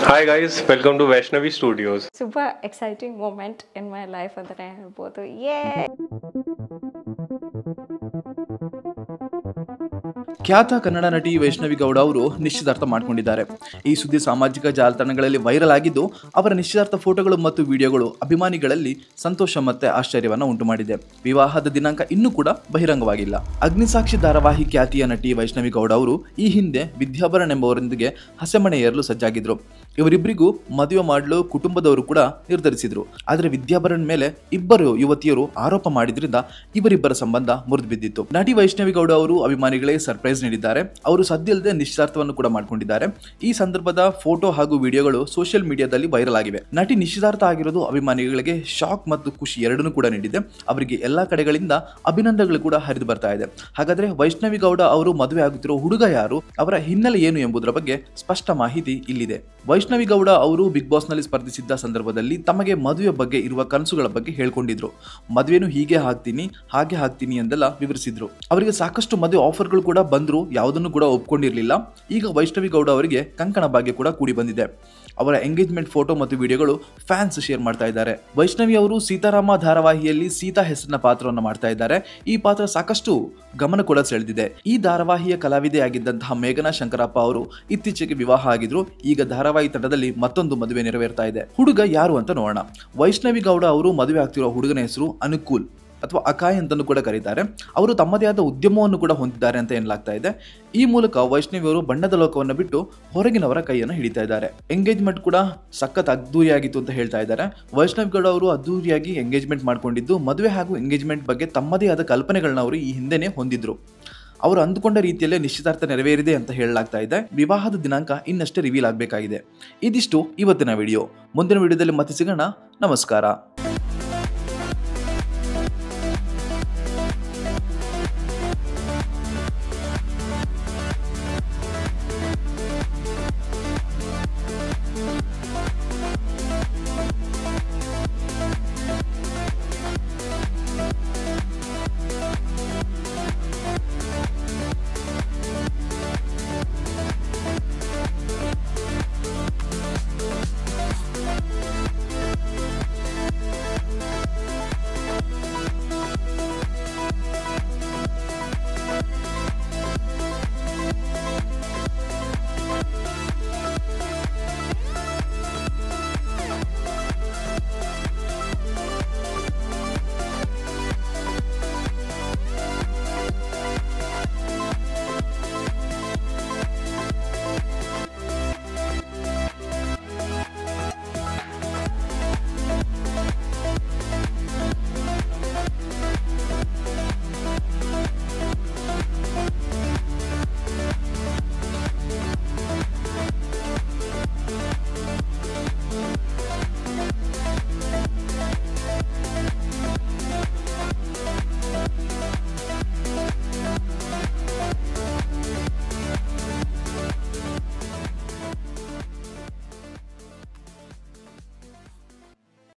Hi guys, welcome to Vaishnavi Studios. Super exciting moment in my life and then I have both. Yay! ಖ್ಯಾತ ಕನ್ನಡ ನಟಿ ವೈಷ್ಣವಿ ಗೌಡ ಅವರು ನಿಶ್ಚಿತಾರ್ಥ ಮಾಡಿಕೊಂಡಿದ್ದಾರೆ. ಈ ಸುದ್ದಿ ಸಾಮಾಜಿಕ ಜಾಲತಾಣಗಳಲ್ಲಿ ವೈರಲ್ ಆಗಿದ್ದು, ಅವರ ನಿಶ್ಚಿತಾರ್ಥ ಫೋಟೋಗಳು ಮತ್ತು ವಿಡಿಯೋಗಳು ಅಭಿಮಾನಿಗಳಲ್ಲಿ ಸಂತೋಷ ಮತ್ತೆ ಆಶ್ಚರ್ಯವನ್ನು ಉಂಟು ಮಾಡಿದೆ. ವಿವಾಹದ ದಿನಾಂಕ ಇನ್ನೂ ಕೂಡ ಬಹಿರಂಗವಾಗಿಲ್ಲ. ಅಗ್ನಿಸಾಕ್ಷಿ ಧಾರಾವಾಹಿ ಖ್ಯಾತಿಯ ನಟಿ ವೈಷ್ಣವಿ ಗೌಡ ಅವರು ಈ ಹಿಂದೆ ವಿದ್ಯಾಭರಣ್ ಎಂಬವರೊಂದಿಗೆ ಹಸೆಮಣೆ ಏರಲು ಸಜ್ಜಾಗಿದ್ರು. ಇವರಿಬ್ಬರಿಗೂ ಮದುವೆ ಮಾಡಲು ಕುಟುಂಬದವರು ಕೂಡ ನಿರ್ಧರಿಸಿದ್ರು. ಆದರೆ ವಿದ್ಯಾಭರಣ್ ಮೇಲೆ ಇಬ್ಬರು ಯುವತಿಯರು ಆರೋಪ ಮಾಡಿದ್ರಿಂದ ಇವರಿಬ್ಬರ ಸಂಬಂಧ ಮುರಿದು ಬಿದ್ದಿತ್ತು. ನಟಿ ವೈಷ್ಣವಿ ಗೌಡ ಅವರು ಅಭಿಮಾನಿಗಳಿಗೆ ಸರ್ಪ್ರೈಸ್ ನೀಡಿದ್ದಾರೆ. ಅವರು ಸದ್ಯಲ್ಲದೆ ನಿಶ್ಚಿತಾರ್ಥವನ್ನು ಕೂಡ ಮಾಡಿಕೊಂಡಿದ್ದಾರೆ. ಈ ಸಂದರ್ಭದ ಫೋಟೋ ಹಾಗೂ ವಿಡಿಯೋಗಳು ಸೋಷಿಯಲ್ ಮೀಡಿಯಾದಲ್ಲಿ ವೈರಲ್ ಆಗಿವೆ. ನಟಿ ನಿಶ್ಚಿತಾರ್ಥ ಆಗಿರೋದು ಅಭಿಮಾನಿಗಳಿಗೆ ಶಾಕ್ ಮತ್ತು ಖುಷಿ ಎರಡನ್ನೂ ಕೂಡ ನೀಡಿದೆ. ಅವರಿಗೆ ಎಲ್ಲಾ ಕಡೆಗಳಿಂದ ಅಭಿನಂದನೆಗಳು ಕೂಡ ಹರಿದು ಬರ್ತಾ ಇದೆ. ಹಾಗಾದ್ರೆ ವೈಷ್ಣವಿ ಗೌಡ ಅವರು ಮದುವೆ ಆಗುತ್ತಿರೋ ಹುಡುಗ ಯಾರು, ಅವರ ಹಿನ್ನೆಲೆ ಏನು ಎಂಬುದರ ಬಗ್ಗೆ ಸ್ಪಷ್ಟ ಮಾಹಿತಿ ಇಲ್ಲಿದೆ. ವೈಷ್ಣವಿ ಗೌಡ ಅವರು ಬಿಗ್ ಬಾಸ್ ನಲ್ಲಿ ಸ್ಪರ್ಧಿಸಿದ್ದ ಸಂದರ್ಭದಲ್ಲಿ ತಮಗೆ ಮದುವೆ ಬಗ್ಗೆ ಇರುವ ಕನಸುಗಳ ಬಗ್ಗೆ ಹೇಳ್ಕೊಂಡಿದ್ರು. ಮದುವೆನು ಹೀಗೆ ಹಾಕ್ತೀನಿ ಹಾಗೆ ಹಾಕ್ತೀನಿ ಎಂದೆಲ್ಲ ವಿವರಿಸಿದ್ರು. ಅವರಿಗೆ ಸಾಕಷ್ಟು ಮದುವೆ ಆಫರ್ಗಳು ಕೂಡ ಬಂದ್ರು, ಯಾವುದನ್ನು ಕೂಡ ಒಪ್ಕೊಂಡಿರಲಿಲ್ಲ. ಈಗ ವೈಷ್ಣವಿ ಗೌಡ ಅವರಿಗೆ ಕಂಕಣ ಭಾಗ್ಯ ಕೂಡ ಕೂಡಿ ಬಂದಿದೆ. ಅವರ ಎಂಗೇಜ್ಮೆಂಟ್ ಫೋಟೋ ಮತ್ತು ವಿಡಿಯೋಗಳು ಫ್ಯಾನ್ಸ್ ಶೇರ್ ಮಾಡ್ತಾ ಇದ್ದಾರೆ. ವೈಷ್ಣವಿ ಅವರು ಸೀತಾರಾಮ ಧಾರಾವಾಹಿಯಲ್ಲಿ ಸೀತಾ ಹೆಸರಿನ ಪಾತ್ರವನ್ನು ಮಾಡ್ತಾ ಇದ್ದಾರೆ. ಈ ಪಾತ್ರ ಸಾಕಷ್ಟು ಗಮನ ಕೂಡ ಸೆಳೆದಿದೆ. ಈ ಧಾರಾವಾಹಿಯ ಕಲಾವಿದೆಯಾಗಿದ್ದಂತಹ ಮೇಘನಾ ಶಂಕರಪ್ಪ ಅವರು ಇತ್ತೀಚೆಗೆ ವಿವಾಹ ಆಗಿದ್ರು. ಈಗ ಧಾರಾವಾಹಿ ತಂಡದಲ್ಲಿ ಮತ್ತೊಂದು ಮದುವೆ ನೆರವೇರ್ತಾ ಇದೆ. ಹುಡುಗ ಯಾರು ಅಂತ ನೋಡೋಣ. ವೈಷ್ಣವಿ ಗೌಡ ಅವರು ಮದುವೆ ಆಗ್ತಿರೋ ಹುಡುಗನ ಹೆಸರು ಅನುಕೂಲ್ ಅಥವಾ ಅಕಾಯ್ ಅಂತಲೂ ಕೂಡ ಕರೀತಾರೆ. ಅವರು ತಮ್ಮದೇ ಆದ ಉದ್ಯಮವನ್ನು ಕೂಡ ಹೊಂದಿದ್ದಾರೆ ಅಂತ ಎನ್ನಲಾಗ್ತಾ ಇದೆ. ಈ ಮೂಲಕ ವೈಷ್ಣವಿ ಅವರು ಬಣ್ಣದ ಲೋಕವನ್ನು ಬಿಟ್ಟು ಹೊರಗಿನವರ ಕೈಯನ್ನು ಹಿಡಿತಾ ಇದ್ದಾರೆ. ಎಂಗೇಜ್ಮೆಂಟ್ ಕೂಡ ಸಖತ್ ಅದ್ದೂರಿಯಾಗಿತ್ತು ಅಂತ ಹೇಳ್ತಾ ಇದ್ದಾರೆ. ವೈಷ್ಣವಿ ಗೌಡ ಅವರು ಅದ್ದೂರಿಯಾಗಿ ಎಂಗೇಜ್ಮೆಂಟ್ ಮಾಡ್ಕೊಂಡಿದ್ದು, ಮದುವೆ ಹಾಗೂ ಎಂಗೇಜ್ಮೆಂಟ್ ಬಗ್ಗೆ ತಮ್ಮದೇ ಆದ ಕಲ್ಪನೆಗಳನ್ನ ಅವರು ಈ ಹಿಂದೆನೇ ಹೊಂದಿದ್ರು. ಅವರು ಅಂದುಕೊಂಡ ರೀತಿಯಲ್ಲೇ ನಿಶ್ಚಿತಾರ್ಥ ನೆರವೇರಿದೆ ಅಂತ ಹೇಳಲಾಗ್ತಾ ಇದೆ. ವಿವಾಹದ ದಿನಾಂಕ ಇನ್ನಷ್ಟೇ ರಿವೀಲ್ ಆಗಬೇಕಾಗಿದೆ. ಇದಿಷ್ಟು ಇವತ್ತಿನ ವಿಡಿಯೋ. ಮುಂದಿನ ವಿಡಿಯೋದಲ್ಲಿ ಮತ್ತೆ ಸಿಗೋಣ. ನಮಸ್ಕಾರ.